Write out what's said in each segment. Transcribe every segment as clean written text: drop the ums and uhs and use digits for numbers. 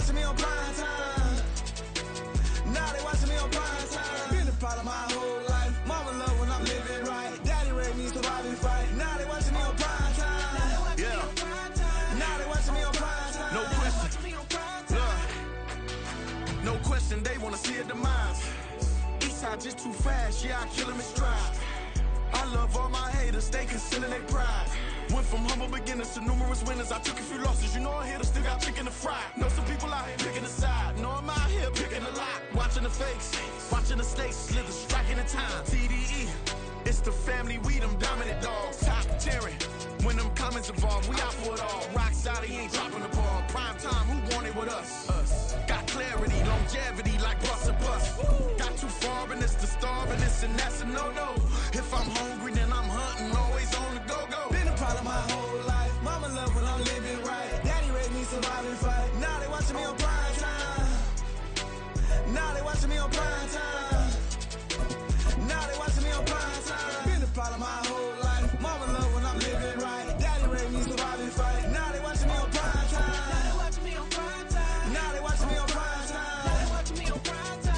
watching me on prime time. Now they watching me on prime time. Been a part of my whole life. Mama love when I'm living right. Daddy raised me surviving fight. Now they watching me on prime time. Yeah. Now they watching me on prime time. No question. Look. No question, they wanna see a demise. Eastside just too fast, yeah, I kill him in stride. I love all my haters, they concealing their pride. Went from humble beginners to numerous winners. I took a few losses, you know I hit, still got chicken to fry. Know some people out here picking a side. Know I'm out here picking a lot. Watching the fakes, watching the stakes, slither, striking the time. TDE, it's the family, we them dominant dogs. Top tiering, when them comments involved, we out for it all. Rock solid, he ain't dropping the ball. Prime time, who want it with us? Got clarity, longevity, like bus and bus. Got too far, and it's the starving, this and that's a no-no. If I'm hungry, then I'm hunting, always on the go-go. Been a part of my whole life. Mama love when I'm living right. Daddy raised me surviving fight. Now they watching me on prime time. Now they watching me on prime time. Now they watching me on prime time. Been a part of my whole life. Mama love when I'm living right. Daddy raised me surviving fight. Now they watching me on prime time. Now they watching me on prime time. Now they watching me on prime time. Now they watching me on prime time.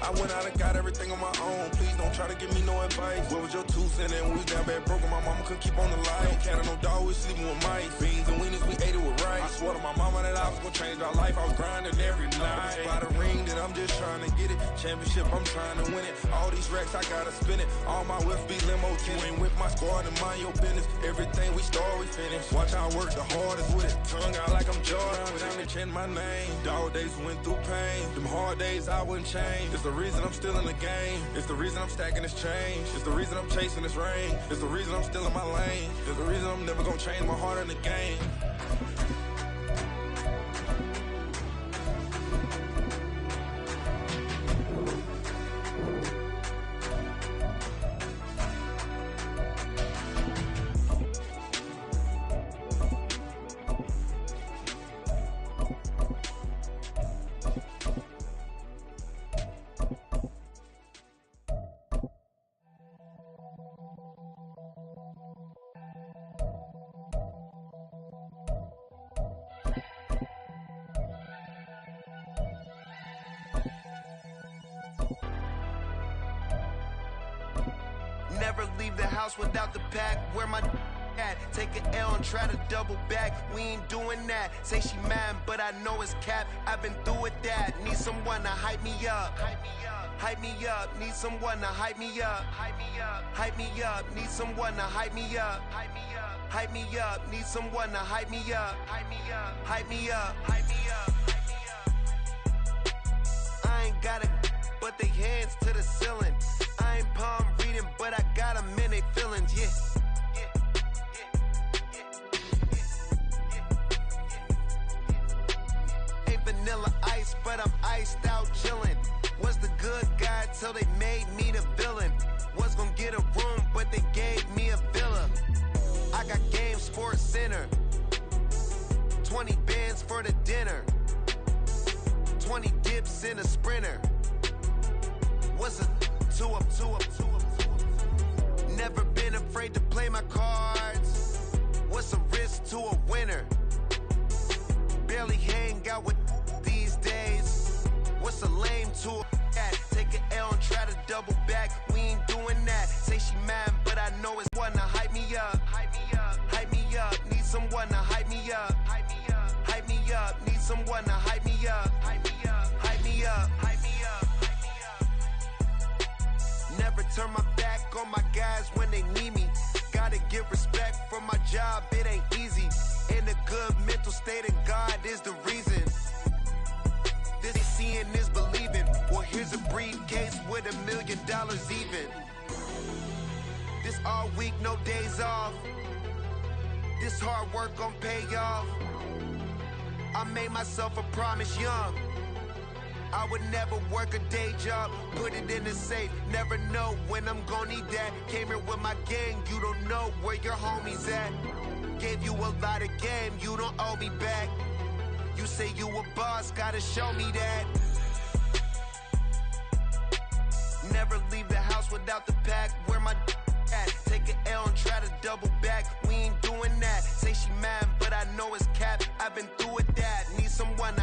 I went out and got everything on my own. Please don't try to give me no advice. What was your 2 cents? And we was down bad broke and my mama couldn't keep on the light. No cat or no dog, we sleeping with mice. Beans and weenies, we ate it with rice. I swore to my mama that I was gonna change our life. I was grinding every night. By the ring that I'm just trying to get it. Championship, I'm trying to win it. All these racks, I gotta spin it. All my whips be limo tinted. With my squad and mind your business. Everything we start, we finish. Watch how I work the hardest with it. Tongue out like I'm Jordan. Without me chanting my name. Dog days went through pain. Them hard days I wouldn't change. It's the reason I'm still in the game. It's the reason I'm stacking this change. It's the reason I'm chasing this rain. It's the reason I'm still in my lane. It's the reason I'm never gonna change my heart in the game. Never leave the house without the pack. Where my at? Take an L and try to double back. We ain't doing that. Say she mad, but I know it's cap. I've been through with that. Need someone to hype me up. Hype me up. Need someone to hype me up. Hype me up. Need someone to hype me up. Hype me up. Need someone to hype me up. Hype me up. I ain't got it, but they hands to the ceiling. I ain't palm reading, but I got them in they feelings, yeah. Ain't vanilla ice, but I'm iced out chillin'. Was the good guy till they made me the villain. Was gonna get a room, but they gave me a villa. I got Game Sports Center. 20 bands for the dinner. 20 dips in a Sprinter. What's a two up? Never been afraid to play my cards. What's a risk to a winner? Barely hang out with these days. What's a lame to a cat? Take an L and try to double back. We ain't doing that. Say she mad, but I know it's one to hype me up. Hype me up. Need someone to hype me up. Hype me up. Need someone to hype me up. Hype me up. Never turn my back on my guys when they need me. Gotta give respect for my job, it ain't easy. In a good mental state and God is the reason. This is seeing is believing. Well, here's a briefcase with $1 million even. This all week, no days off. This hard work gon' pay off. I made myself a promise young. I would never work a day job, put it in the safe, never know when I'm gon' need that. Came here with my gang, you don't know where your homies at. Gave you a lot of game, you don't owe me back. You say you a boss, gotta show me that. Never leave the house without the pack, where my at? Take an L and try to double back, we ain't doing that. Say she mad, but I know it's cap, I've been through with that. Need someone to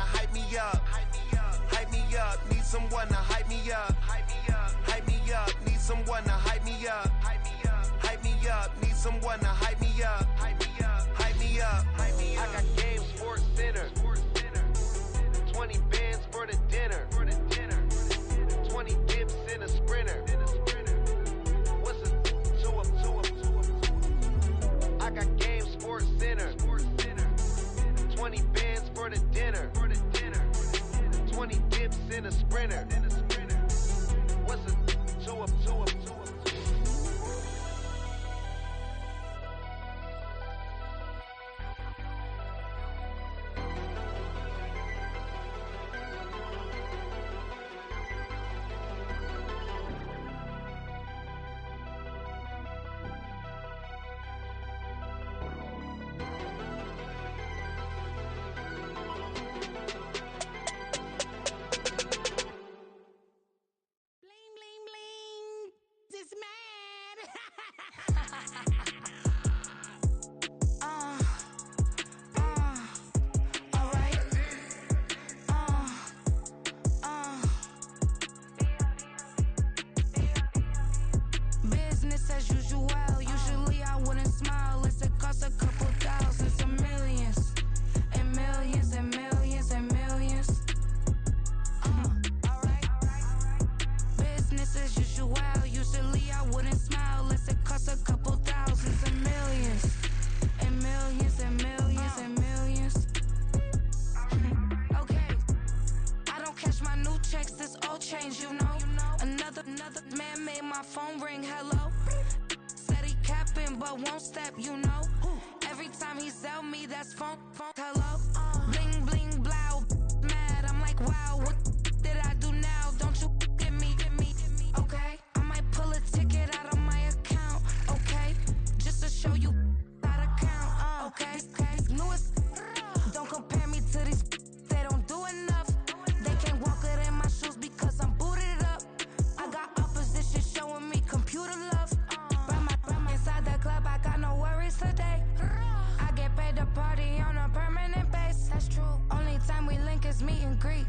someone to hype me up. Hype me up. Hype me up. Hype me up. I got Game Sports Center. 20 bands for the dinner. 20 dips in a sprinter. What's a two up? I got Game Sports Center. 20 bands for the dinner. 20 dips in a sprinter. What's a two up? Business as usual. Usually I wouldn't smile. It's it costs a couple thousands and millions. And millions and millions and millions. Alright. Business as usual. Usually I wouldn't smile. Unless it costs a couple thousands and millions. And millions and millions and millions. Okay. I don't cash my new checks. This old change, you know. Another man made my phone ring, hello. Said he capping but won't step, you know. Every time he sell me, that's phone, hello. Bling, bling, blow, mad, I'm like, wow, what did I do now? Don't you get me, okay? I might pull a ticket out of my account, okay? Just to show you how to count, okay? Newest, don't compare me to these, they don't do enough. They can't walk it in my shoes because I'm booted up. I got opposition showing me computer love. Run inside the club, I got no worries today. I get paid to party on a permanent base. That's true. Only time we link is meet and greet.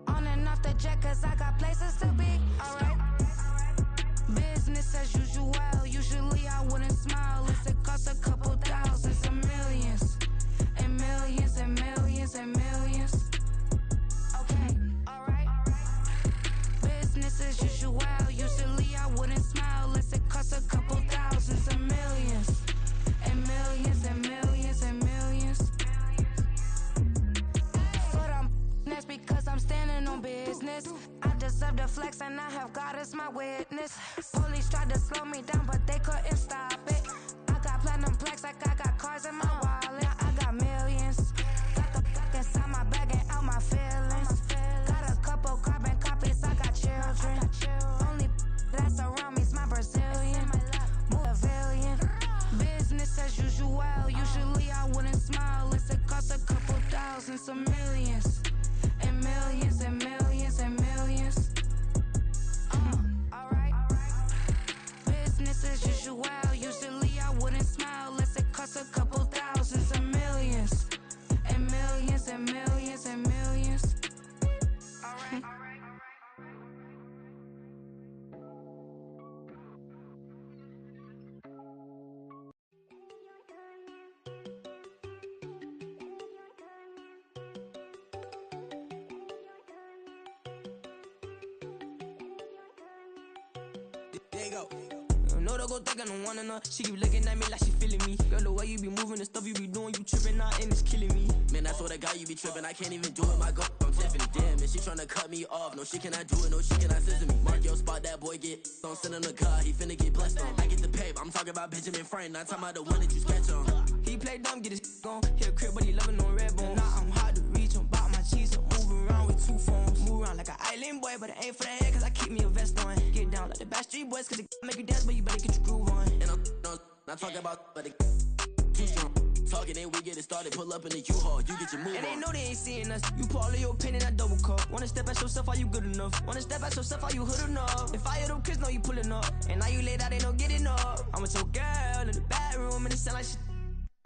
On and off the jet, cause I got places to be. Alright. Business as usual. Usually I wouldn't smile. Unless it costs a couple thousands and millions. And millions and millions and millions. Okay, alright. Business as usual. Usually I wouldn't smile unless it costs a couple thousands and millions. And millions and millions and millions. But that's because I'm standing on business. I deserve the flex and I have God as my witness. Police tried to slow me down but they couldn't stop it. I got platinum plaques like I got cars in my wallet. I got millions. Got the fuck inside my bag and out my feelings. Got a couple carbon copies, I got children. Only that's around me's my Brazilian. Move a billion. Business as usual. Usually I wouldn't smile unless it costs a couple thousands of millions. And millions and millions and millions. Alright. Business as usual. Usually I wouldn't smile unless it costs a couple thousands of millions. And millions and millions and millions. Alright. There you go. No, don't go thinking I wanna know. She keep looking at me like she feeling me. Girl, the way you be moving the stuff you be doing, you tripping out and it's killing me. Man, that's what I got, you be tripping. I can't even do it, my girl, I'm Tiffany. Damn, and she tryna cut me off. No, she cannot do it, no, she cannot scissor me. Mark your spot, that boy get on, send him to God, he finna get blessed on. I get the pay, but I'm talking about Benjamin Frank, not talking about the one that you sketch on. He play dumb, get his on. Hit a crib, but he loving on red bone. Now I'm hard to reach, I'm bout my cheese, I'm moving around with two phones. Move around like an island boy, but it ain't for the head, cause I keep me a vest on. Get down like the Backstreet Boys, cause it make you dance, but you better get your groove on. And I'm not talking about, but it too strong. Talking and we get it started, pull up in the U-Haul, you get your move And on. they know they ain't seeing us. You pull all of your opinion, I double cup. Wanna step at yourself, are you good enough? Wanna step at yourself, are you hood enough? If I hear them kids, know you pulling up. And now you laid out, they don't get enough. I'm with your girl in the bedroom, and it sound like shit.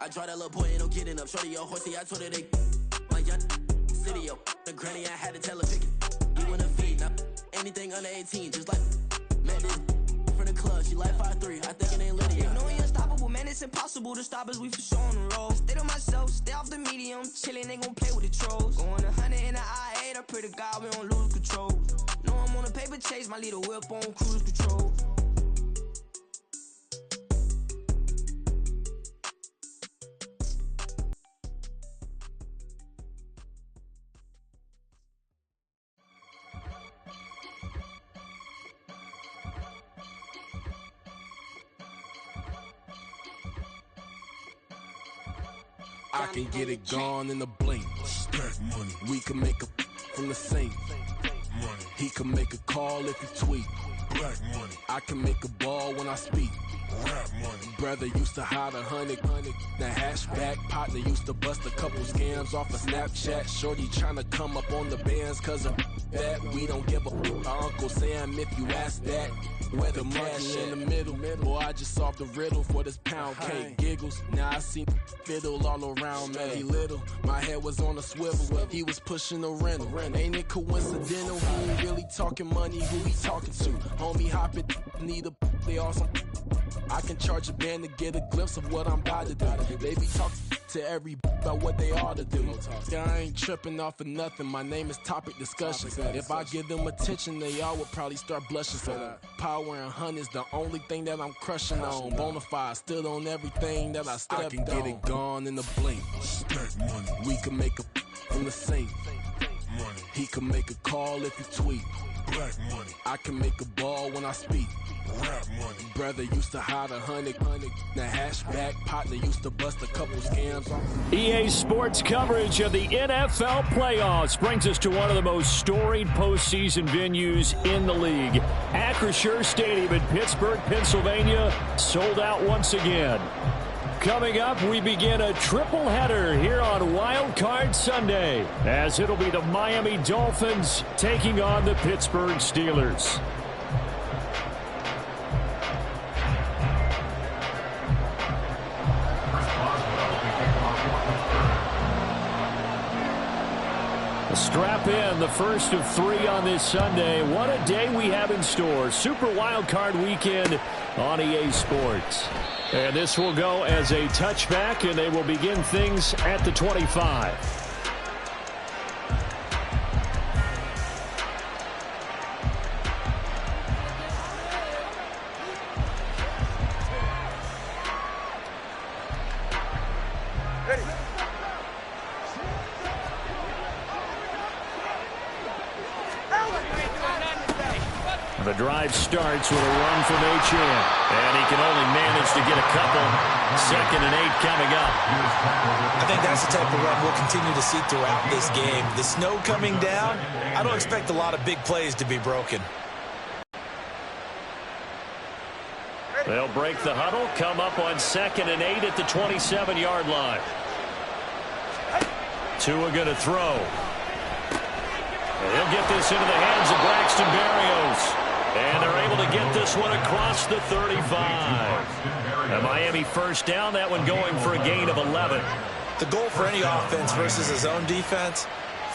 I draw that little boy, ain't no getting up. Shorty, your horsey, I told her they my young city, yo. The granny, I had to tell her pick it. You wanna feed, now anything under 18, just like met this from the club. She like 5'3", I think it ain't Lydia. You know level, man, it's impossible to stop us, we for sure on the road. Stay to myself, stay off the medium, chillin', they gon' play with the trolls. Going 100 in the I-8, I pray to God we don't lose control. Know I'm on a paper chase, my little whip on cruise control. I can get it gone in a blink. Stack money. We can make a from the sink. Money. He can make a call if he tweet. Black money. I can make a ball when I speak. Rap money. Brother used to hide 100. The hashback partner used to bust a couple scams off of Snapchat. Shorty tryna come up on the bands cause of that. We don't give a our Uncle Sam if you ask that. Where the money in the middle. Boy, I just solved the riddle for this pound cake. Giggles, now I see fiddle all around me. He little, my head was on a swivel. He was pushing a rental. Ain't it coincidental? He ain't really talking money, who he talking to? Homie hopping, need a they awesome. I can charge a band to get a glimpse of what I'm about to do. They be talking to every about what they ought to do. I ain't tripping off of nothing. My name is Topic Discussion. If I give them attention, they all would probably start blushing. So power and hunt is the only thing that I'm crushing on. Bonafide stood on everything that I stepped on. I can get it gone in a blink. Stack money. We can make a from the sink. Money. He can make a call if he tweet. Black money. I can make a ball when I speak. Rap money. Brother used to hide 100. The hashback partner used to bust a couple scams off. EA Sports coverage of the NFL playoffs brings us to one of the most storied postseason venues in the league. Acrisure Stadium in Pittsburgh, Pennsylvania, sold out once again. Coming up, we begin a triple header here on Wild Card Sunday, as it'll be the Miami Dolphins taking on the Pittsburgh Steelers. Strap in, the first of 3 on this Sunday. What a day we have in store. Super Wild Card Weekend on EA Sports. And this will go as a touchback, and they will begin things at the 25. The drive starts with a run from H.N. And he can only manage to get a couple. 2nd and 8 coming up. I think that's the type of run we'll continue to see throughout this game. The snow coming down, I don't expect a lot of big plays to be broken. They'll break the huddle, come up on 2nd and 8 at the 27-yard line. Tua going to throw. And he'll get this into the hands of Braxton Berrios. And they're able to get this one across the 35. A Miami first down, that one going for a gain of 11. The goal for any offense versus his own defense,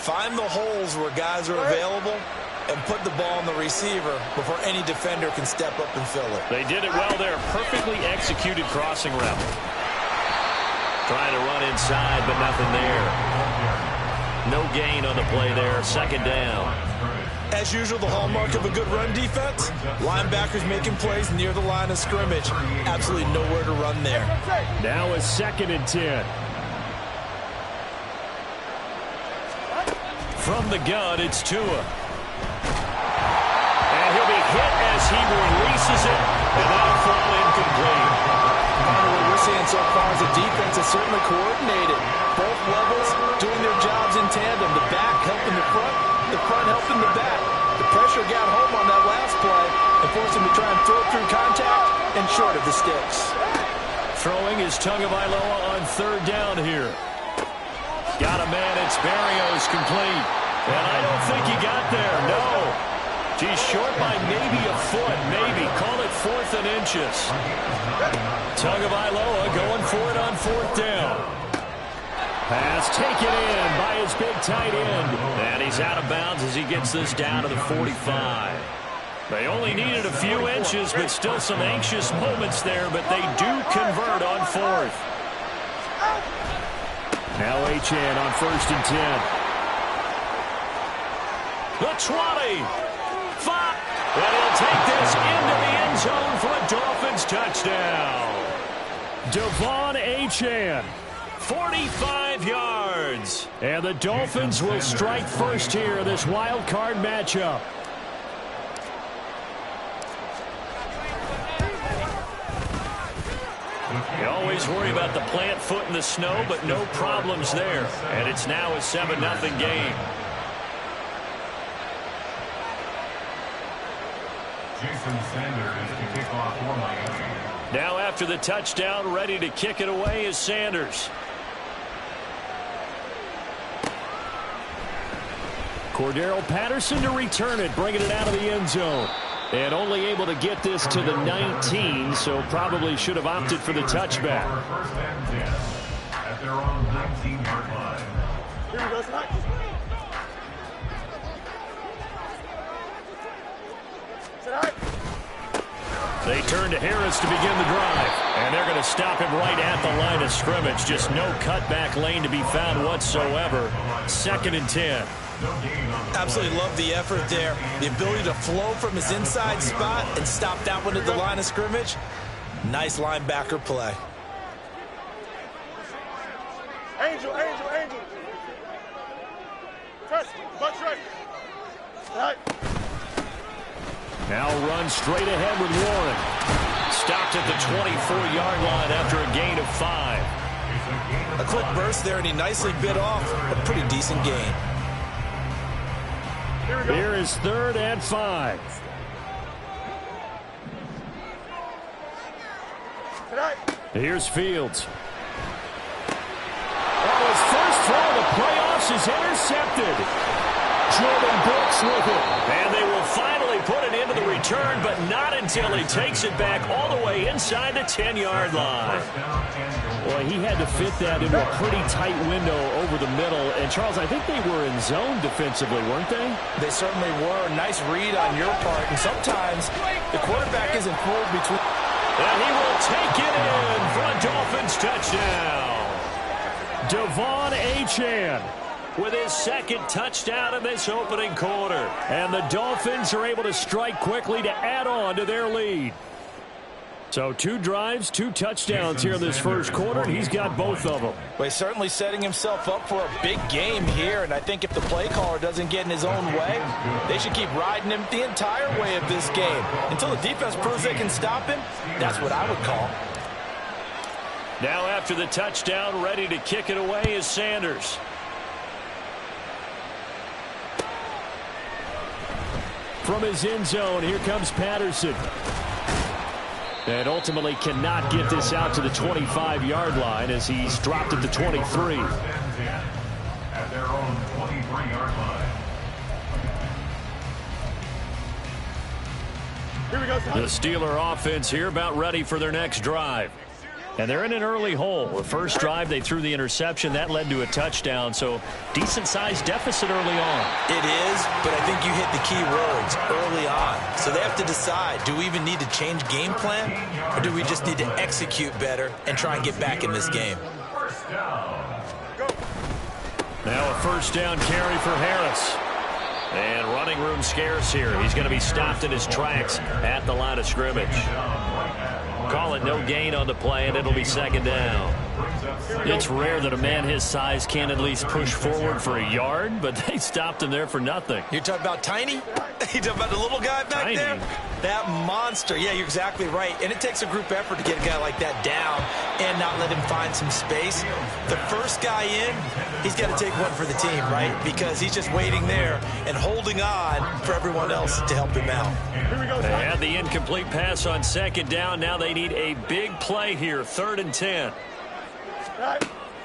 find the holes where guys are available and put the ball in the receiver before any defender can step up and fill it. They did it well there. Perfectly executed crossing route. Trying to run inside, but nothing there. No gain on the play there. 2nd down. As usual, the hallmark of a good run defense, linebackers making plays near the line of scrimmage. Absolutely nowhere to run there. Now a 2nd and 10. From the gun, it's Tua. And he'll be hit as he releases it, and that'll fall incomplete. What we're seeing so far is the defense is certainly coordinated. Both levels doing their jobs in tandem. The back helping the front helping the back. The pressure got home on that last play and forced him to try and throw through contact and short of the sticks. Throwing is Tagovailoa on 3rd down here. Got a man, it's Berrios, complete. And I don't think he got there, no. He's short by maybe a foot, maybe. Call it 4th and inches. Tagovailoa going for it on 4th down. Pass taken in by his big tight end. And he's out of bounds as he gets this down to the 45. They only needed a few inches, but still some anxious moments there, but they do convert on 4th. Now Achane on 1st and 10. The 20. 5. And he'll take this into the end zone for a Dolphins touchdown. Devon Achane, 45 yards. And the Dolphins will strike first here in this wild card matchup. You always worry about the plant foot in the snow, but no problems there. And it's now a 7-0 game. Jason Sanders to kick off for Miami. Now after the touchdown, ready to kick it away is Sanders. Cordero Patterson to return it, bringing it out of the end zone. And only able to get this to the 19, so probably should have opted for the touchback. First and 10 at their own 19-yard line. Here we go, Slack. They turn to Harris to begin the drive. And they're going to stop him right at the line of scrimmage. Just no cutback lane to be found whatsoever. 2nd and 10. Absolutely love the effort there. The ability to flow from his inside spot and stop that one at the line of scrimmage. Nice linebacker play. Angel. Press, butt right. Right. Now run straight ahead with Warren. Stopped at the 24-yard line after a gain of 5. A quick burst there, and he nicely bit off a pretty decent gain. Here is 3rd and 5. Here's Fields. Oh, his first throw of the playoffs is intercepted. Jordan Brooks with it. And they will finally put it into the return, but not until he takes it back all the way inside the 10-yard line. Boy, he had to fit that into a pretty tight window over the middle. And, Charles, I think they were in zone defensively, weren't they? They certainly were. Nice read on your part. And sometimes the quarterback isn't pulled between. And he will take it in for a Dolphins touchdown. Devon Achane with his 2nd touchdown in this opening quarter. And the Dolphins are able to strike quickly to add on to their lead. So 2 drives, 2 touchdowns here in this first quarter, and he's got both of them. Well, he's certainly setting himself up for a big game here, and I think if the play caller doesn't get in his own way, they should keep riding him the entire way of this game. Until the defense proves they can stop him, that's what I would call. Now after the touchdown, ready to kick it away is Sanders. From his end zone, here comes Patterson. And ultimately cannot get this out to the 25-yard line as he's dropped at the 23. At their own 23-yard line. Here we go, The Steeler offense here about ready for their next drive. And they're in an early hole. The first drive, they threw the interception. That led to a touchdown, so decent-sized deficit early on. It is, but I think you hit the key words, early on. So they have to decide, do we even need to change game plan, or do we just need to execute better and try and get back in this game? Now a first down carry for Harris. And running room scarce here. He's going to be stopped in his tracks at the line of scrimmage. Call it no gain on the play, and it'll be 2nd down. It's rare that a man his size can at least push forward for a yard, but they stopped him there for nothing. You're talking about Tiny? You talking about the little guy back there? That monster. Yeah, you're exactly right. And it takes a group effort to get a guy like that down and not let him find some space. The first guy in, he's got to take one for the team, right? Because he's just waiting there and holding on for everyone else to help him out. They had the incomplete pass on 2nd down. Now they need a big play here, 3rd and 10.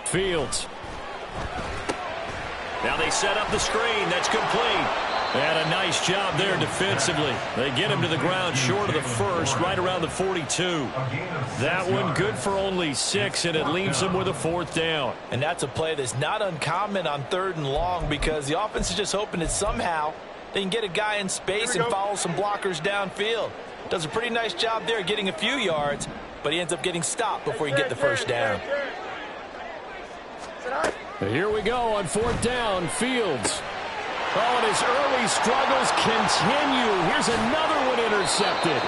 Fields. Now they set up the screen. That's complete. And a nice job there defensively. They get him to the ground short of the first, right around the 42. That one good for only 6, and it leaves them with a 4th down. And that's a play that's not uncommon on 3rd and long because the offense is just hoping that somehow They can get a guy in space and follow some blockers downfield. Does a pretty nice job there getting a few yards, but he ends up getting stopped before he get the first down. Here we go on 4th down. Fields. Oh, and his early struggles continue. Here's another one intercepted.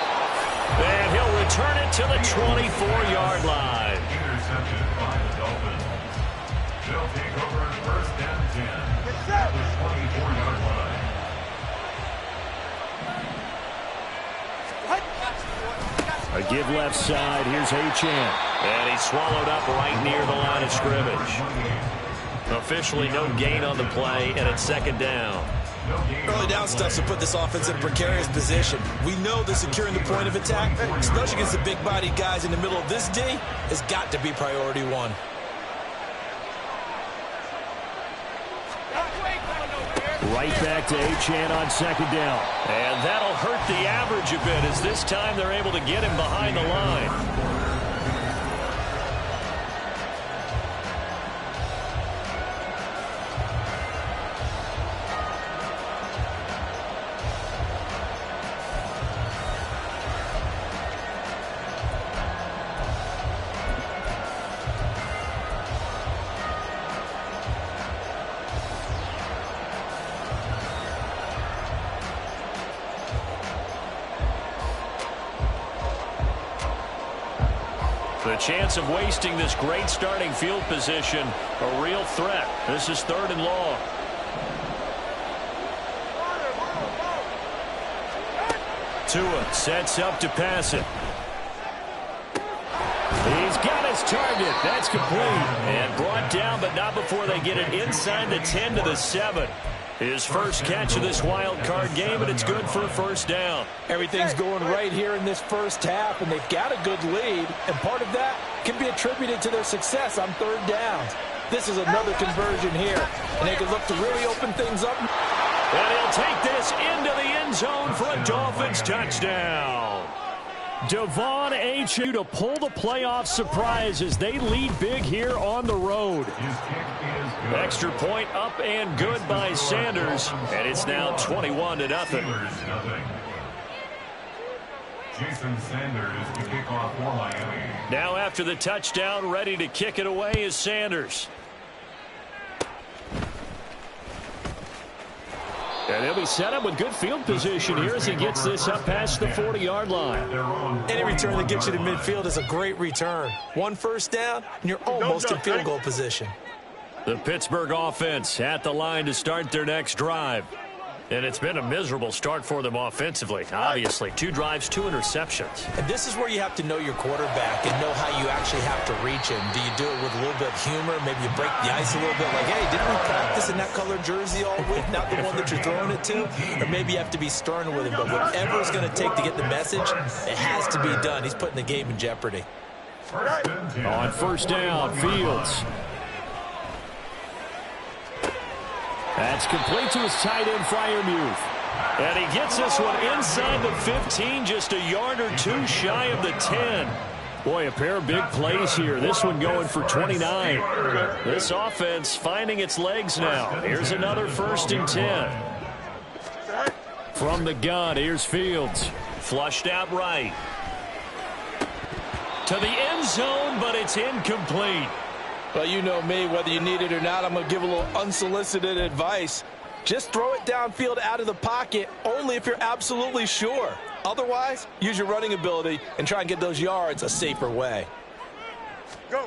And he'll return it to the 24-yard line. Intercepted by the Dolphins. They'll take over 1st and 10 at the 24-yard line. A give left side. Here's Achane. And he's swallowed up right near the line of scrimmage. Officially no gain on the play, and it's 2nd down. Early down stuff to put this offense in a precarious position. We know that securing the point of attack, especially against the big-bodied guys in the middle of this D, has got to be priority one. Right back to Achane on 2nd down. And that'll hurt the average a bit as this time they're able to get him behind the line. The chance of wasting this great starting field position, a real threat. This is 3rd and long. Tua sets up to pass it. He's got his target. That's complete. And brought down, but not before they get it inside the 10 to the 7. His first catch of this wild card game, and it's good for a 1st down. Everything's going right here in this first half, and they've got a good lead, and part of that can be attributed to their success on 3rd downs. This is another conversion here, and they can look to really open things up. And he'll take this into the end zone for a Dolphins touchdown. Devon Achane to pull the playoff surprise as they lead big here on the road. Extra point up and good by Sanders, and it's now 21-0. Jason Sanders to kick off for Miami. Now after the touchdown, ready to kick it away is Sanders. And he'll be set up with good field position here as he gets this up past the 40-yard line. Any return that gets you to midfield is a great return. 1 first down, and you're almost in field goal position. The Pittsburgh offense at the line to start their next drive. And it's been a miserable start for them offensively, obviously. 2 drives, 2 interceptions. And this is where you have to know your quarterback and know how you actually have to reach him. Do you do it with a little bit of humor? Maybe you break the ice a little bit like, hey, didn't we practice in that colored jersey all week, not the one that you're throwing it to? Or maybe you have to be stern with him. But whatever it's going to take to get the message, it has to be done. He's putting the game in jeopardy. On 1st down, Fields. That's complete to his tight end, Freiermuth. And he gets this one inside the 15, just a yard or 2 shy of the 10. Boy, a pair of big plays here. This one going for 29. This offense finding its legs now. Here's another 1st and 10. From the gun, here's Fields. Flushed out right. To the end zone, but it's incomplete. Well, you know me, whether you need it or not, I'm going to give a little unsolicited advice. Just throw it downfield out of the pocket only if you're absolutely sure. Otherwise, use your running ability and try and get those yards a safer way. Go.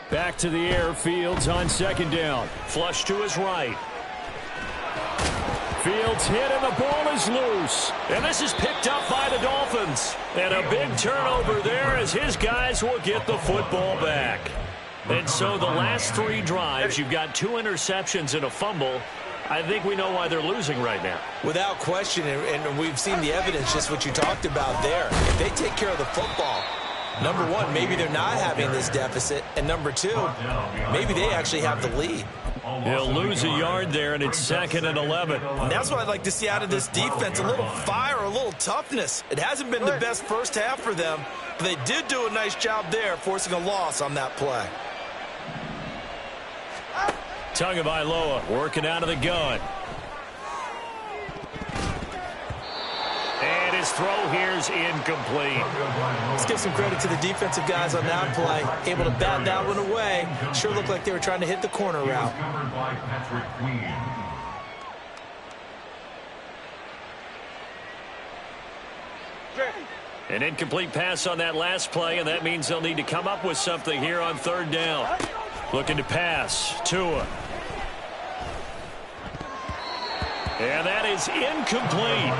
Back to the air, Fields on 2nd down. Flush to his right. Fields hit and the ball is loose. And this is picked up by the Dolphins. And a big turnover there as his guys will get the football back. And so the last 3 drives, you've got 2 interceptions and a fumble. I think we know why they're losing right now. Without question, and we've seen the evidence, just what you talked about there. If they take care of the football, number 1, maybe they're not having this deficit. And number 2, maybe they actually have the lead. He'll lose a yard there, and it's 2nd and 11. And that's what I'd like to see out of this defense, a little fire, a little toughness. It hasn't been the best first half for them, but they did do a nice job there, forcing a loss on that play. Tagovailoa working out of the gun. his throw here's incomplete. Let's give some credit to the defensive guys on that play. Able to bat that one away. Sure looked like they were trying to hit the corner route. An incomplete pass on that last play, and that means they'll need to come up with something here on third down. Looking to pass. Tua. And that is incomplete.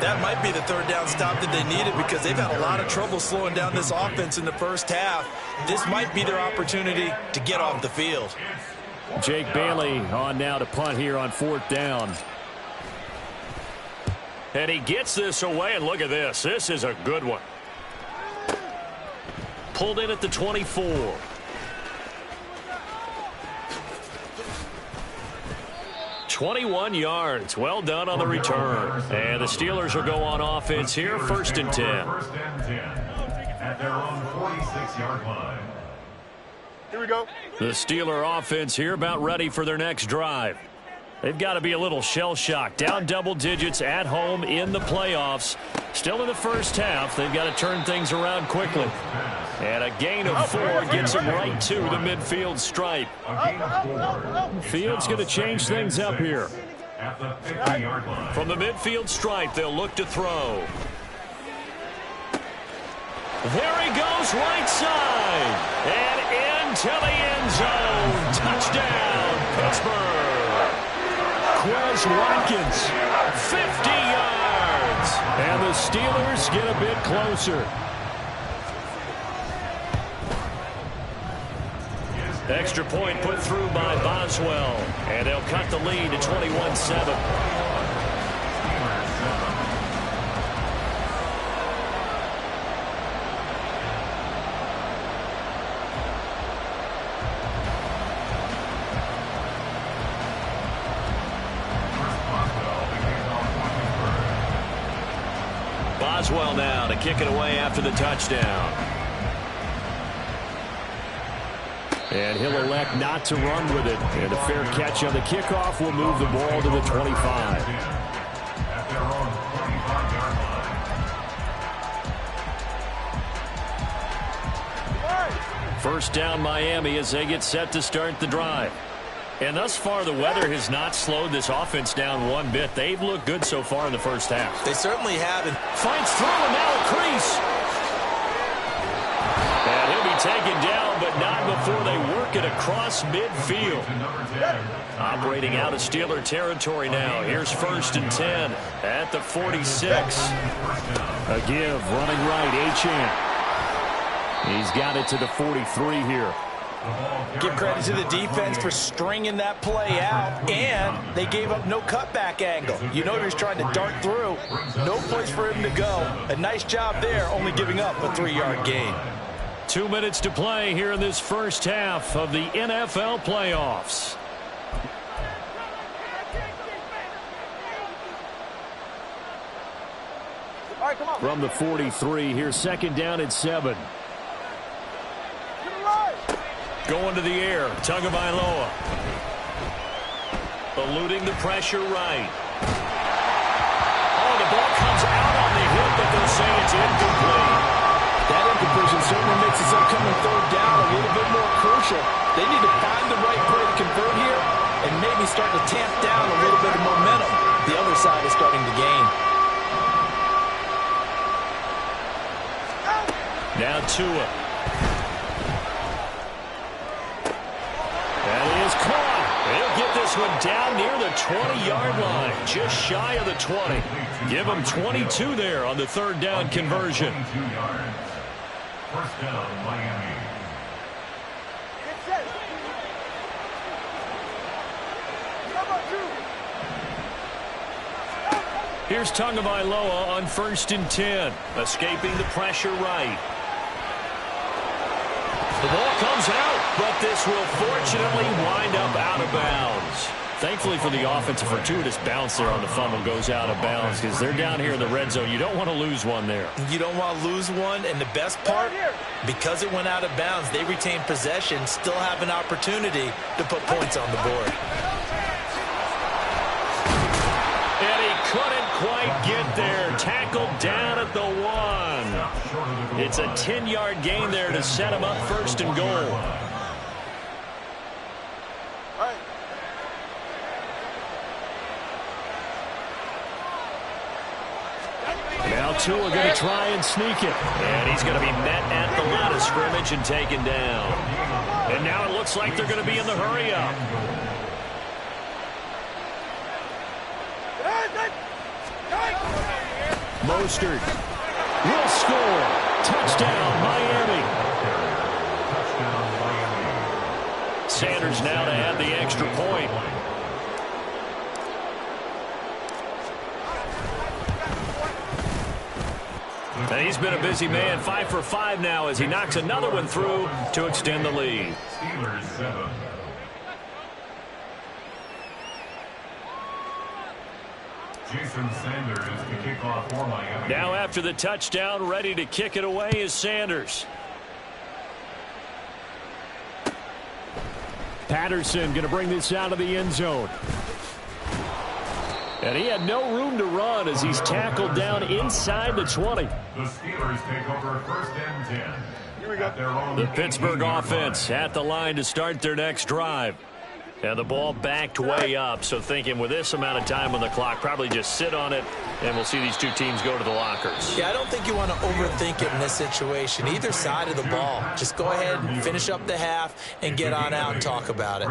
That might be the third down stop that they needed because they've had a lot of trouble slowing down this offense in the first half. This might be their opportunity to get off the field. Jake Bailey on now to punt here on fourth down. And he gets this away, and look at this. This is a good one. Pulled in at the 24. "21 yards. Well done on the return. And the Steelers will go on offense here, 1st and 10. First and 10 at their own 46-yard line. Here we go. The Steeler offense here about ready for their next drive. They've got to be a little shell-shocked. Down double digits at home in the playoffs. Still in the first half. They've got to turn things around quickly. And a gain of 4 gets them right to the midfield stripe. Fields going to change things up here. At the 50-yard line. From the midfield stripe, they'll look to throw. There he goes, right side. And into the end zone. Touchdown, Pittsburgh. Quez Watkins, 50 yards. And the Steelers get a bit closer. Extra point put through by Boswell. And they'll cut the lead to 21-7. Boswell now to kick it away after the touchdown. And he'll elect not to run with it. And a fair catch on the kickoff will move the ball to the 25. At their own 25-yard line. First down Miami as they get set to start the drive. And thus far, the weather has not slowed this offense down one bit. They've looked good so far in the first half. They certainly have. And finds through, and now a crease. And he'll be taken down, but not before they work it across midfield. Operating out of Steeler territory now. Here's 1st and 10 at the 46. A give, running right, Achane. He's got it to the 43 here. Give credit to the defense for stringing that play out, and they gave up no cutback angle. You know he's trying to dart through. No place for him to go. A nice job there, only giving up a 3-yard gain. 2 minutes to play here in this first half of the NFL playoffs. All right, come on. From the 43, here's 2nd down at 7. Going to the air, Tagovailoa. Eluding the pressure right. Oh, the ball comes out on the hit, but they'll say it's incomplete. That incompletion certainly makes this upcoming third down a little bit more crucial. They need to find the right play to convert here and maybe start to tamp down a little bit of momentum. The other side is starting to gain. Now Tua. That is caught. He'll get this one down near the 20-yard line, just shy of the 20. Give him 22 there on the 3rd down conversion. 22 yards. First down, Miami. Here's Tagovailoa on 1st and 10, escaping the pressure right. The ball comes out, but this will fortunately wind up out of bounds. Thankfully for the offense, a fortuitous bounce there on the fumble goes out of bounds because they're down here in the red zone. You don't want to lose one there. You don't want to lose one, and the best part, because it went out of bounds, they retain possession, still have an opportunity to put points on the board. And he couldn't quite get there. Tackled down It's a 10-yard gain there to set him up first and goal. Now Tua going to try and sneak it. And he's going to be met at the line of scrimmage and taken down. And now it looks like they're going to be in the hurry-up. Mostert will score. Touchdown, Miami. Sanders now to add the extra point. And he's been a busy man, 5 for 5 now as he knocks another one through to extend the lead. Steelers 7. Jason Sanders to kick off for Miami. Now after the touchdown, ready to kick it away is Sanders. Patterson going to bring this out of the end zone. And he had no room to run as he's tackled down inside the 20. The Steelers take over first and 10. Here we go. The Pittsburgh offense at the line to start their next drive. And the ball backed way up, so thinking with this amount of time on the clock, probably just sit on it, and we'll see these two teams go to the lockers. Yeah, I don't think you want to overthink it in this situation. Either side of the ball. Just go ahead and finish up the half and get on out and talk about it.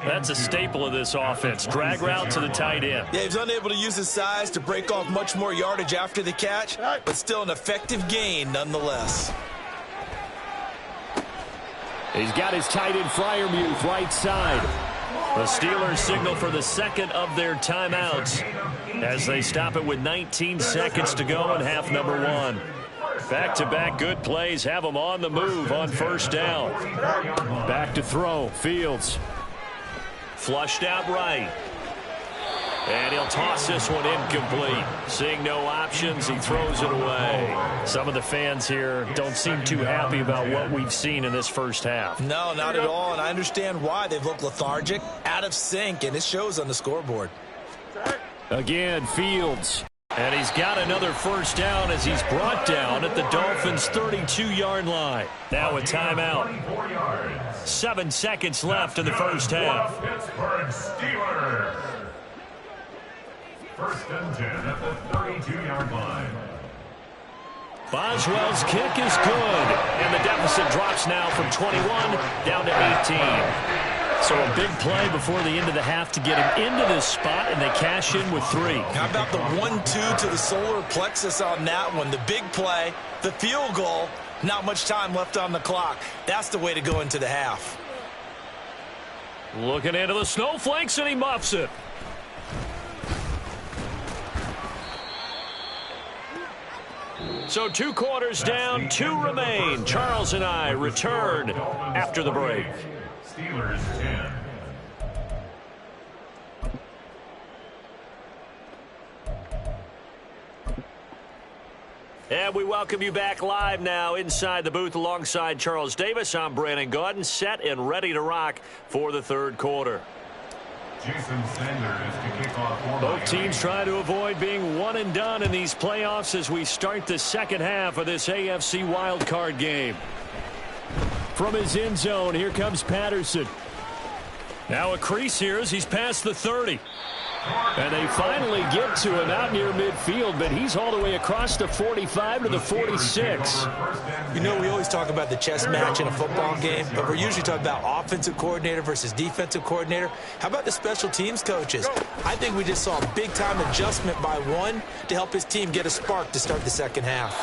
That's a staple of this offense. Drag route to the tight end. Yeah, he's unable to use his size to break off much more yardage after the catch, but still an effective gain nonetheless. He's got his tight end Freiermuth right side. The Steelers signal for the second of their timeouts as they stop it with 19 seconds to go in half number 1. Back-to-back good plays have them on the move on first down. Back to throw. Fields. Flushed out right. And he'll toss this one incomplete. Seeing no options, he throws it away. Some of the fans here don't seem too happy about what we've seen in this first half. No, not at all, and I understand why. They've looked lethargic, out of sync, and it shows on the scoreboard. Again, Fields. And he's got another first down as he's brought down at the Dolphins' 32-yard line. Now a timeout. 7 seconds left in the first half. Pittsburgh Steelers. First and 10 at the 32-yard line. Boswell's kick is good, and the deficit drops now from 21 down to 18. So a big play before the end of the half to get him into this spot, and they cash in with 3. How about the 1-2 to the solar plexus on that one? The big play, the field goal, not much time left on the clock. That's the way to go into the half. Looking into the snowflakes, and he muffs it. So 2 quarters down, 2 remain. Charles and I return after the break. Steelers 10. And we welcome you back live now inside the booth alongside Charles Davis. I'm Brandon Gaudin, set and ready to rock for the third quarter. Jason Sanders to kick off for Both teams trying to avoid being one and done in these playoffs as we start the second half of this AFC wildcard game. From his end zone, here comes Patterson. Now a crease here as he's past the 30. And they finally get to him out near midfield, but he's all the way across the 45 to the 46. You know, we always talk about the chess match in a football game, but we're usually talking about offensive coordinator versus defensive coordinator. How about the special teams coaches? I think we just saw a big-time adjustment by one to help his team get a spark to start the second half.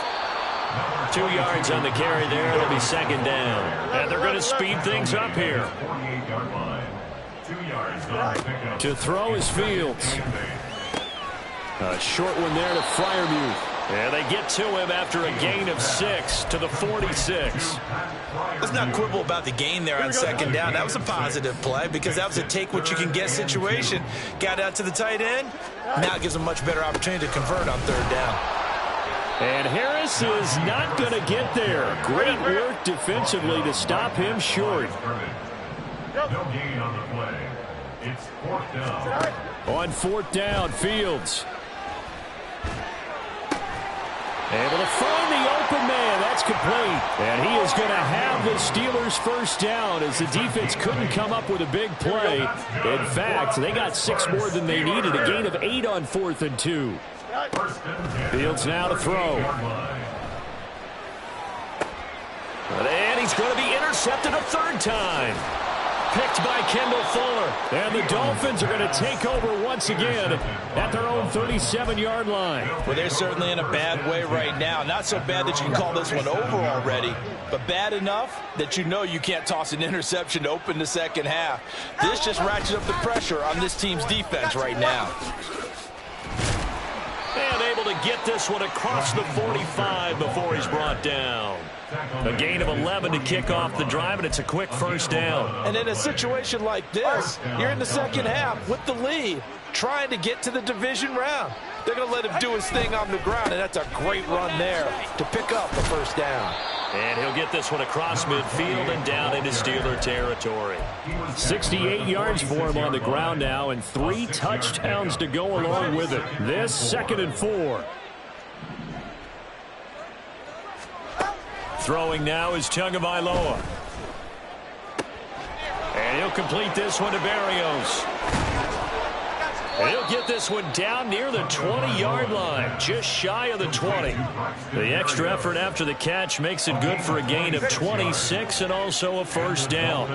2 yards on the carry there. It'll be second down. And they're going to speed things up here. To throw is Fields. A short one there to Freiermuth. And they get to him after a gain of 6 to the 46. Let's not quibble about the gain there on second down. That was a positive play because that was a take-what-you-can-get situation. Got out to the tight end. Now it gives them a much better opportunity to convert on third down. And Harris is not going to get there. Great work defensively to stop him short. No gain on the play. It's 4th down. On 4th down, Fields. Able to find the open man. That's complete. And he is going to have the Steelers first down as the defense couldn't come up with a big play. In fact, they got 6 more than they needed. A gain of 8 on 4th and 2. Fields now to throw. And he's going to be intercepted a 3rd time. Picked by Kendall Fuller. And the Dolphins are going to take over once again at their own 37-yard line. Well, they're certainly in a bad way right now. Not so bad that you can call this one over already, but bad enough that you know you can't toss an interception to open the second half. This just ratchets up the pressure on this team's defense right now. And able to get this one across the 45 before he's brought down. A gain of 11 to kick off the drive, and it's a quick first down. And in a situation like this, you're in the second half with the lead, trying to get to the division round. They're going to let him do his thing on the ground, and that's a great run there to pick up the first down. And he'll get this one across midfield and down into Steeler territory. 68 yards for him on the ground now, and 3 touchdowns to go along with it. This 2nd and 4. Throwing now is Tagovailoa. And he'll complete this one to Berrios. And he'll get this one down near the 20-yard line, just shy of the 20. The extra effort after the catch makes it good for a gain of 26 and also a first down.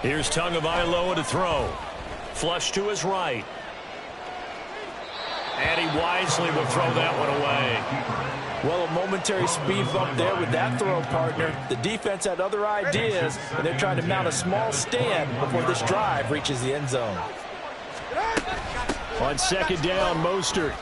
Here's Tagovailoa to throw. Flush to his right. And he wisely will throw that one away. Well, a momentary speed bump there with that throw, partner. The defense had other ideas, and they're trying to mount a small stand before this drive reaches the end zone. On 2nd down, Mostert.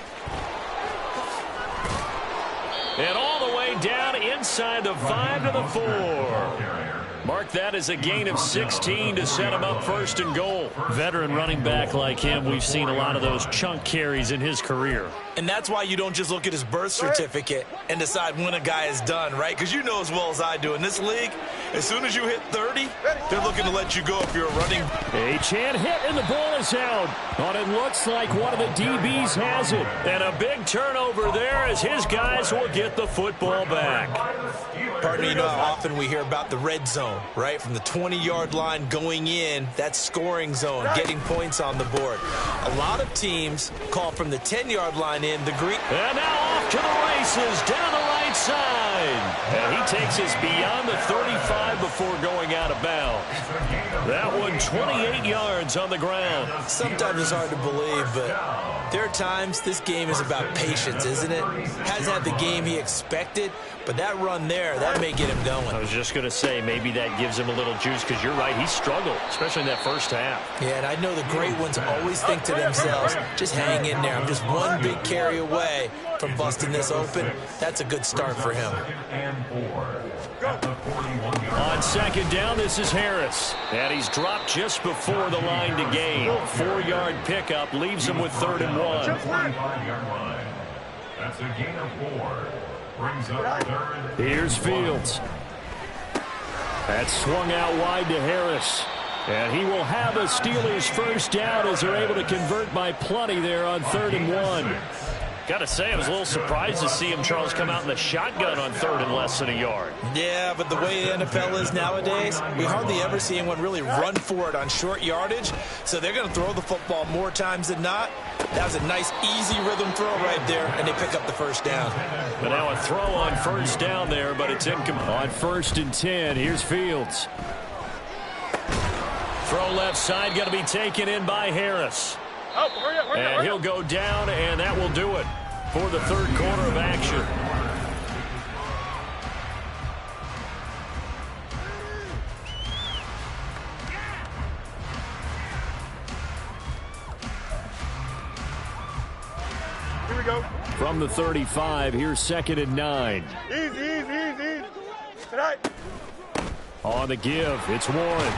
And all the way down inside the 5 to the 4. Mark that as a gain of 16 to set him up 1st and goal. Veteran running back like him, we've seen a lot of those chunk carries in his career. And that's why you don't just look at his birth certificate and decide when a guy is done, right? Because you know as well as I do, in this league, as soon as you hit 30, they're looking to let you go if you're running. A chance hit, and the ball is out. But it looks like one of the DBs has it. And a big turnover there as his guys will get the football back. Partner, you know how often we hear about the red zone, right? From the 20-yard line going in, that scoring zone, getting points on the board. A lot of teams call from the 10-yard line in the green. And now off to the races, down the right side. And he takes us beyond the 35 before going out of bounds. That one 28 yards on the ground. Sometimes it's hard to believe, but there are times this game is about patience, isn't it? Hasn't had the game he expected, but that run there, that may get him going. I was just going to say, maybe that gives him a little juice, because you're right, he struggled, especially in that first half. Yeah, and I know the great ones always think to themselves, just hang in there. I'm just one big carry away from busting this open. That's a good start for him. On 2nd down, this is Harris. And he's dropped just before the line to gain. 4-yard pickup leaves him with 3rd and 1. That's a gain of 4. Brings up 3rd. Here's Fields. That's swung out wide to Harris. And he will have a Steelers first down as they're able to convert by plenty there on 3rd and 1. Got to say, I was a little surprised to see him, Charles, come out in the shotgun on 3rd and less than a yard. Yeah, but the way the NFL is nowadays, we hardly ever see anyone really run for it on short yardage. So they're going to throw the football more times than not. That was a nice, easy rhythm throw right there, and they pick up the first down. But now a throw on 1st down there, but it's incomplete. On 1st and 10, here's Fields. Throw left side, going to be taken in by Harris. And he'll go down, and that will do it for the 3rd quarter of action. Here we go. From the 35, here's 2nd and 9. Easy. Tonight. On the give, it's Warren.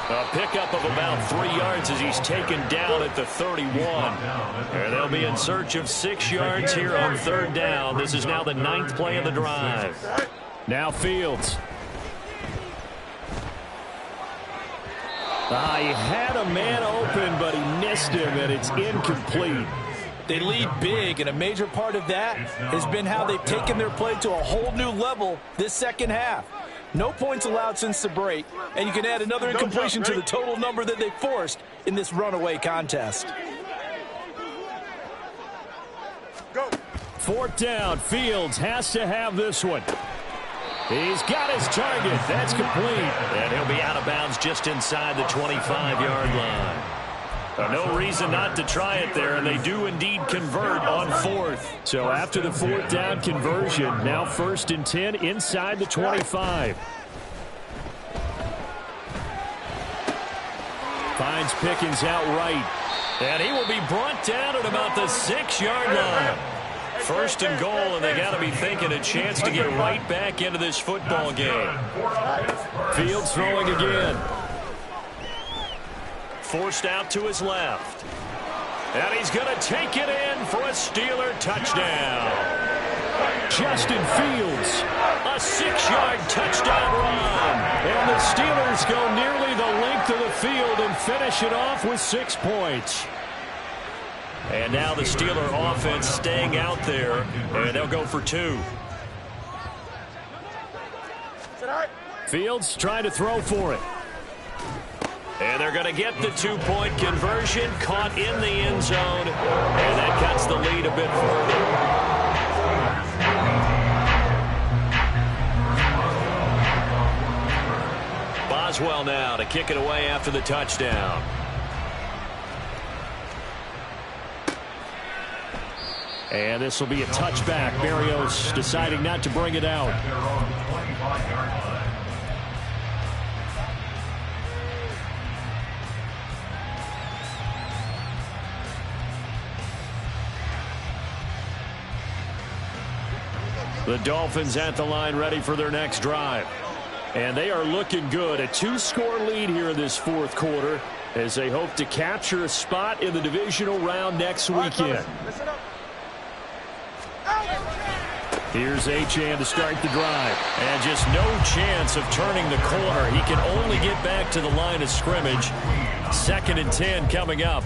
A pickup of about 3 yards as he's taken down at the 31. And they'll be in search of 6 yards here on 3rd down. This is now the 9th play of the drive. Now Fields. He had a man open, but he missed him, and it's incomplete. They lead big, and a major part of that has been how they've taken their play to a whole new level this second half. No points allowed since the break, and you can add another incompletion to the total number that they forced in this runaway contest. Go. Fourth down. Fields has to have this one. He's got his target. That's complete. And he'll be out of bounds just inside the 25-yard line. No reason not to try it there, and they do indeed convert on fourth. So after the fourth down conversion, now 1st and 10 inside the 25. Finds Pickens out right. And he will be brought down at about the 6-yard line. 1st and goal, and they got to be thinking a chance to get right back into this football game. Fields throwing again. Forced out to his left. And he's going to take it in for a Steeler touchdown. Justin Fields, a 6-yard touchdown run. And the Steelers go nearly the length of the field and finish it off with 6 points. And now the Steeler offense staying out there, and they'll go for 2. Fields trying to throw for it. And they're going to get the 2-point conversion, caught in the end zone, and that cuts the lead a bit further. Boswell now to kick it away after the touchdown. And this will be a touchback. Berrios deciding not to bring it out. The Dolphins at the line ready for their next drive. And they are looking good. A 2-score lead here in this fourth quarter as they hope to capture a spot in the divisional round next weekend. Here's Achane to start the drive. And just no chance of turning the corner. He can only get back to the line of scrimmage. 2nd and 10 coming up.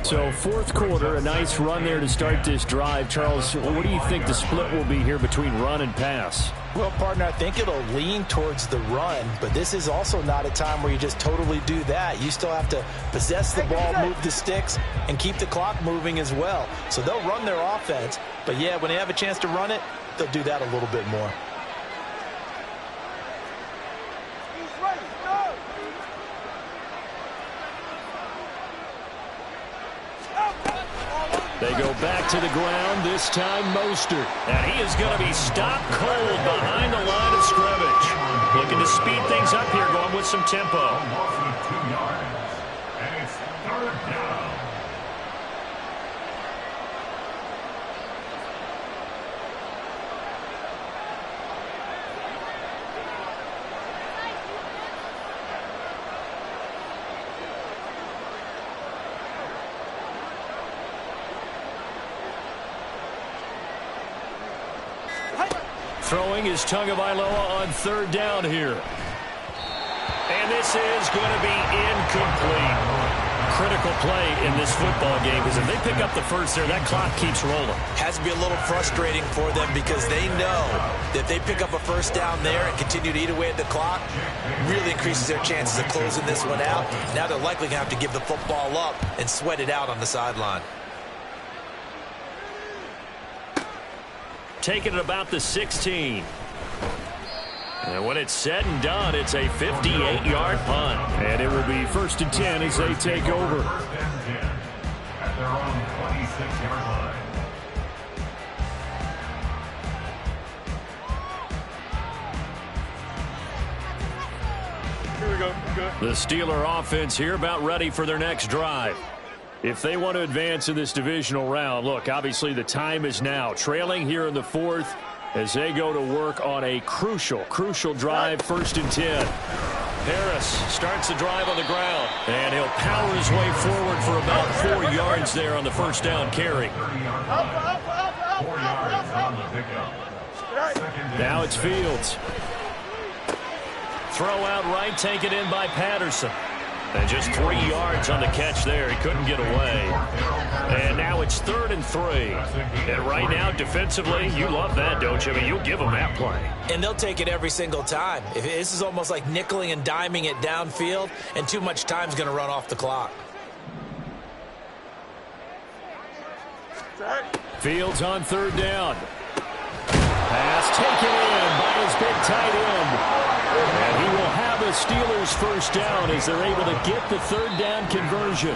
So fourth quarter, a nice run there to start this drive. Charles, what do you think the split will be here between run and pass? Well, partner, I think it'll lean towards the run, but this is also not a time where you just totally do that. You still have to possess the ball, move the sticks, and keep the clock moving as well. So they'll run their offense, but yeah, when they have a chance to run it, they'll do that a little bit more. They go back to the ground, this time Mostert. And he is going to be stopped cold behind the line of scrimmage. Looking to speed things up here, going with some tempo. And it's 3rd down. Throwing is Tagovailoa on 3rd down here. And this is going to be incomplete. Critical play in this football game because if they pick up the first there, that clock keeps rolling. Has to be a little frustrating for them because they know that if they pick up a first down there and continue to eat away at the clock, really increases their chances of closing this one out. Now they're likely going to have to give the football up and sweat it out on the sideline. Taking it about the 16. And when it's said and done, it's a 58-yard punt. And it will be 1st and 10 as they take over. 1st and 10 at their own 26-yard line. Here we go. Good. The Steeler offense here about ready for their next drive. If they want to advance in this divisional round, look, obviously the time is now. Trailing here in the 4th as they go to work on a crucial drive, 1st and 10. Harris starts the drive on the ground, and he'll power his way forward for about 4 yards there on the first down carry. 4 yards on the pickup. Now it's Fields. Throw out right, taken in by Patterson. And just 3 yards on the catch there. He couldn't get away. And now it's 3rd and 3. And right now, defensively, you love that, don't you? I mean, you'll give them that play. And they'll take it every single time. This is almost like nickeling and diming it downfield, and too much time's going to run off the clock. Fields on 3rd down. Pass taken in by his big tight end. And he will have the Steelers first down as they're able to get the 3rd down conversion.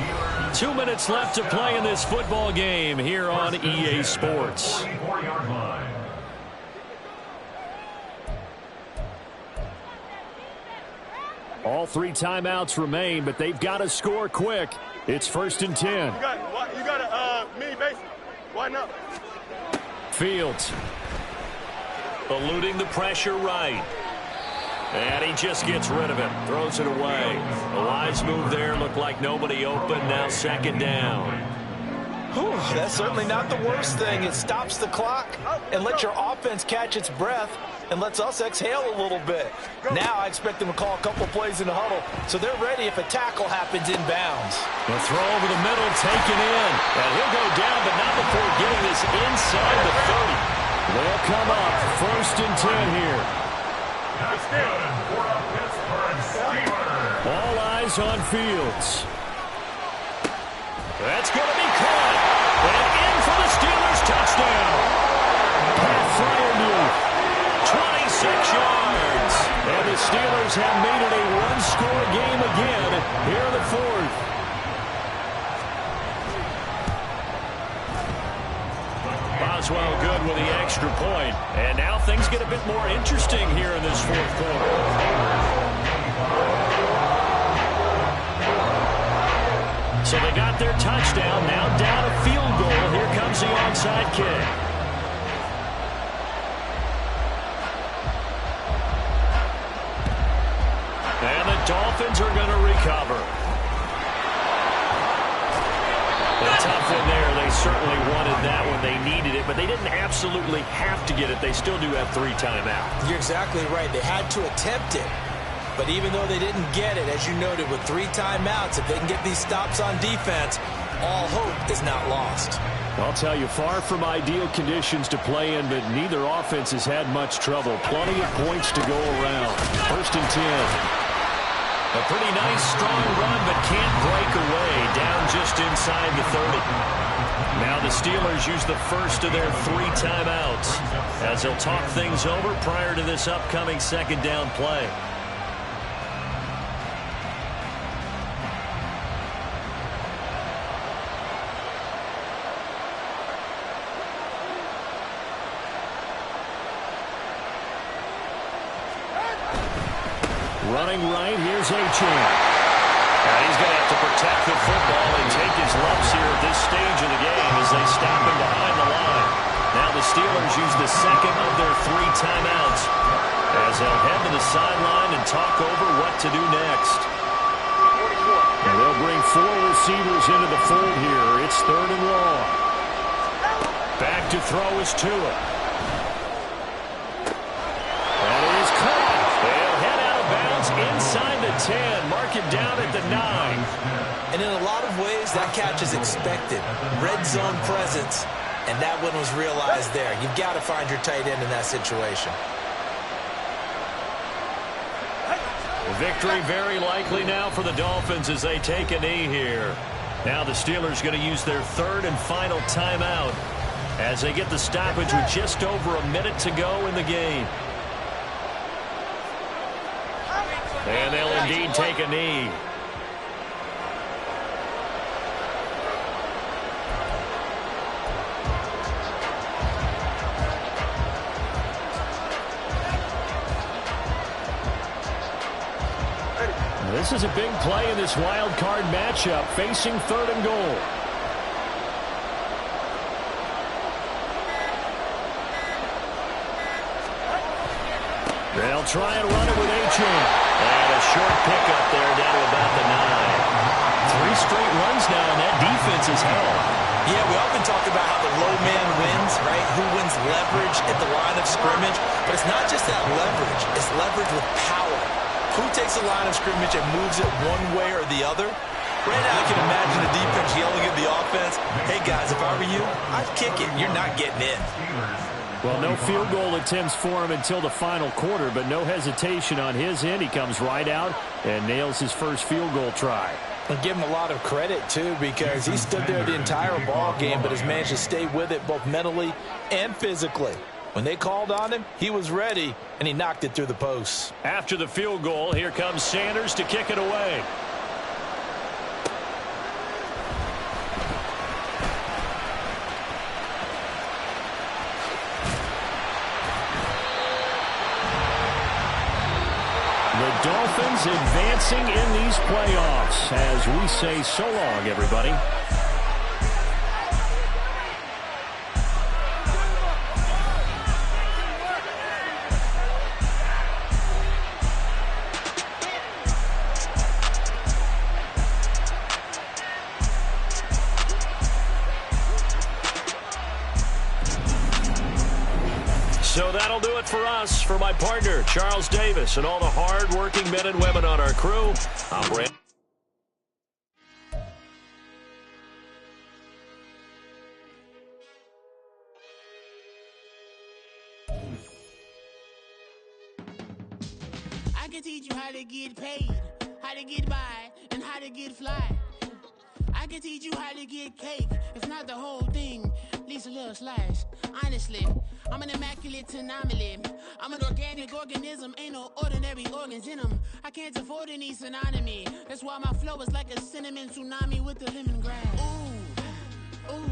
2 minutes left to play in this football game here on EA Sports. All 3 timeouts remain, but they've got to score quick. It's 1st and 10. You got a mini base. Why not? Fields eluding the pressure right. And he just gets rid of it. Throws it away. A wise move there. Looked like nobody open. Now 2nd down. Whew, that's certainly not the worst thing. It stops the clock and lets your offense catch its breath and lets us exhale a little bit. Now I expect them to call a couple plays in the huddle so they're ready if a tackle happens inbounds. The throw over the middle taken in. And he'll go down, but not before getting this inside the 30. They'll come up 1st and 10 here. That's good for a Pittsburgh Steelers. All eyes on Fields. That's going to be caught. And in for the Steelers touchdown. Pat Fryermuth, 26 yards. And the Steelers have made it a one-score game again here in the 4th. Boswell good with the extra point. And now things get a bit more interesting here in this 4th quarter. So they got their touchdown. Now down a field goal. Here comes the onside kick. And the Dolphins are going to recover. A tough one there. They certainly wanted that when they needed it, but they didn't absolutely have to get it. They still do have 3 timeouts. You're exactly right. They had to attempt it. But even though they didn't get it, as you noted, with 3 timeouts, if they can get these stops on defense, all hope is not lost. I'll tell you, far from ideal conditions to play in, but neither offense has had much trouble. Plenty of points to go around. 1st and 10. A pretty nice, strong run, but can't break away. Down just inside the 30. Now the Steelers use the first of their 3 timeouts as they'll talk things over prior to this upcoming 2nd down play. Running right, here's Achane. He's going to have to protect the football and take his lumps here at this stage of the game as they stop him behind the line. Now the Steelers use the 2nd of their 3 timeouts as they'll head to the sideline and talk over what to do next. And they'll bring 4 receivers into the fold here. It's 3rd and long. Back to throw is Tua. And it is caught. They'll head out of bounds inside the 10. Mark it down at the 9. And in a lot of ways, that catch is expected. Red zone presence, and that one was realized there. You've got to find your tight end in that situation. Victory very likely now for the Dolphins as they take a knee here. Now the Steelers going to use their 3rd and final timeout as they get the stoppage with just over a minute to go in the game. And they'll indeed take a knee. This is a big play in this wild card matchup, facing 3rd and goal. They'll try and run it with Achane. And a short pickup there down to about the 9. 3 straight runs now, and that defense is held. Yeah, we often talk about how the low man wins, right? Who wins leverage at the line of scrimmage. But it's not just that leverage. It's leverage with power. Who takes the line of scrimmage and moves it one way or the other? Right now, I can imagine the defense yelling at the offense, hey, guys, if I were you, I'd kick it. You're not getting in. Well, no field goal attempts for him until the final quarter, but no hesitation on his end. He comes right out and nails his first field goal try. And give him a lot of credit, too, because he stood there the entire ball game but has managed to stay with it both mentally and physically. When they called on him, he was ready, and he knocked it through the posts. After the field goal, here comes Sanders to kick it away. The Dolphins advancing in these playoffs as we say so long, everybody. So that'll do it for us. For my partner, Charles Davis, and all the hard-working men and women on our crew, I'm Brad. I can teach you how to get paid, how to get by, and how to get fly. I can teach you how to get cake, if not the whole thing, at least a little slice. Honestly, I'm an immaculate anomaly. I'm an organic organism, ain't no ordinary organs in them. I can't afford any synonymy. That's why my flow is like a cinnamon tsunami with the lemongrass. Ooh, ooh,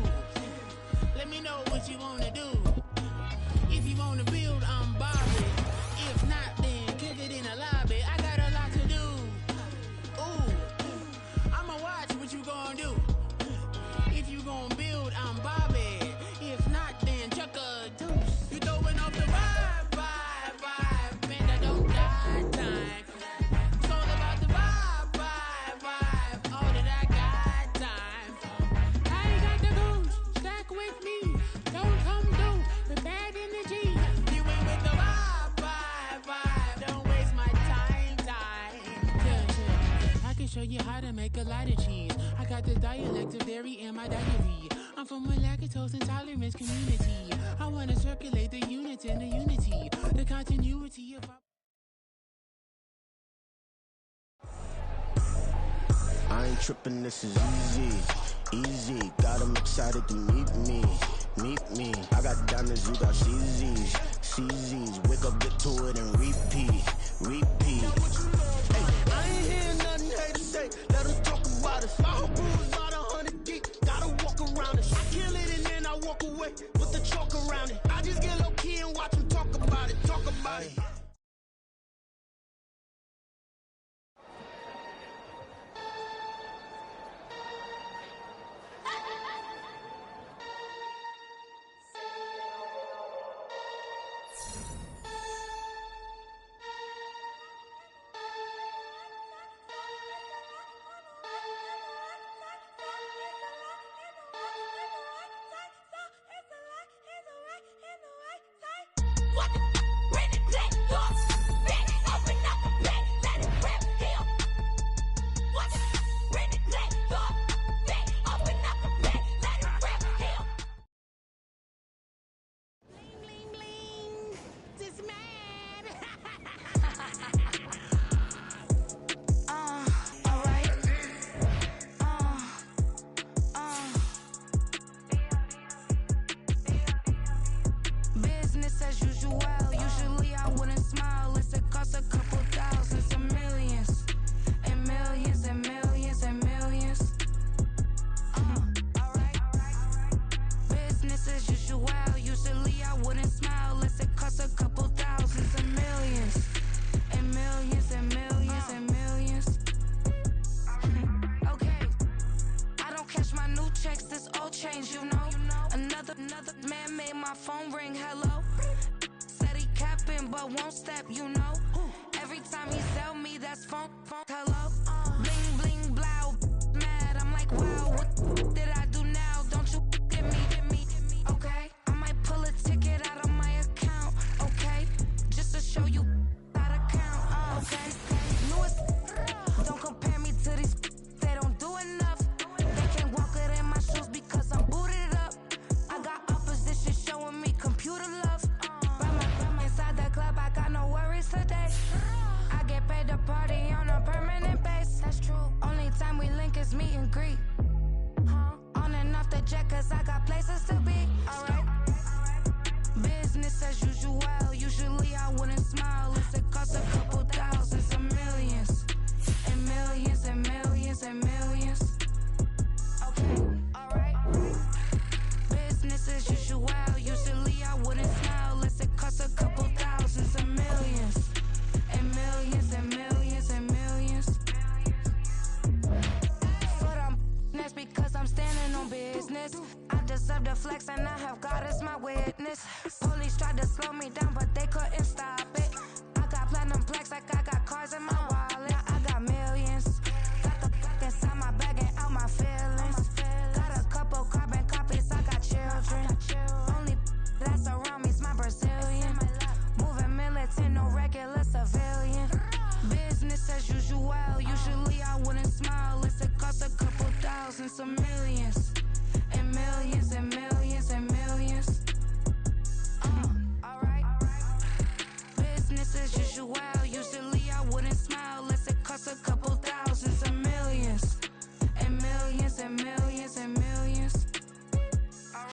let me know what you wanna do. If you wanna build, I'm Bobby. If not, then kick it in the lobby. I got a lot to do. Ooh, I'ma watch what you gonna do. If you gonna build, I'm Bobby. If not, then chuck a deuce. You throwing off the vibe, man, I don't die time. It's all about the vibe, all that I got time. I ain't got the goose, stack with me. Don't come through with bad energy. You ain't with the vibe, don't waste my time. Yeah. I can show you how to make a lot of cheese. I got the dialect of dairy in my diary. I'm from a lactose intolerance community. I wanna circulate the units and the unity, the continuity of our... I ain't tripping, this is easy. Got them excited to meet me. I got diamonds, you got CZs. Wake up, get to it, and repeat. Hey, I ain't hearing nothing haters say. Let them talk about us. I hope it was about 100 deep. Gotta walk around it. I kill it and then I walk away with the chalk around it. I just get low key and watch them talk about it. Business as usual. Usually I wouldn't smile. It's a cost a couple thousands and millions. And millions and millions and millions. Alright. Business as usual. Usually I wouldn't smile. It's a cost a couple thousands and millions. And millions and millions and millions. Okay. I don't cash my new checks, this old change, you know. Another man made my phone ring, hello. Said he capping but won't step, you know. Every time he sell me, that's phone, hello. Bling, bling, blow, mad, I'm like, wow, what did I do now? Don't you get me, okay? I might pull a ticket out of my account, okay? Just to show you how to count, okay? it's meet and greet. On and off the jet, cause I got places to be. Alright. Business as usual. Usually I wouldn't smile. It costs a couple thousands of millions. And millions and millions and millions. Okay, alright. Business as usual. Usually I wouldn't smile. It costs a couple thousands of millions. And millions and millions and millions. But that's because I'm standing on business. I deserve the flex and I have God as my witness.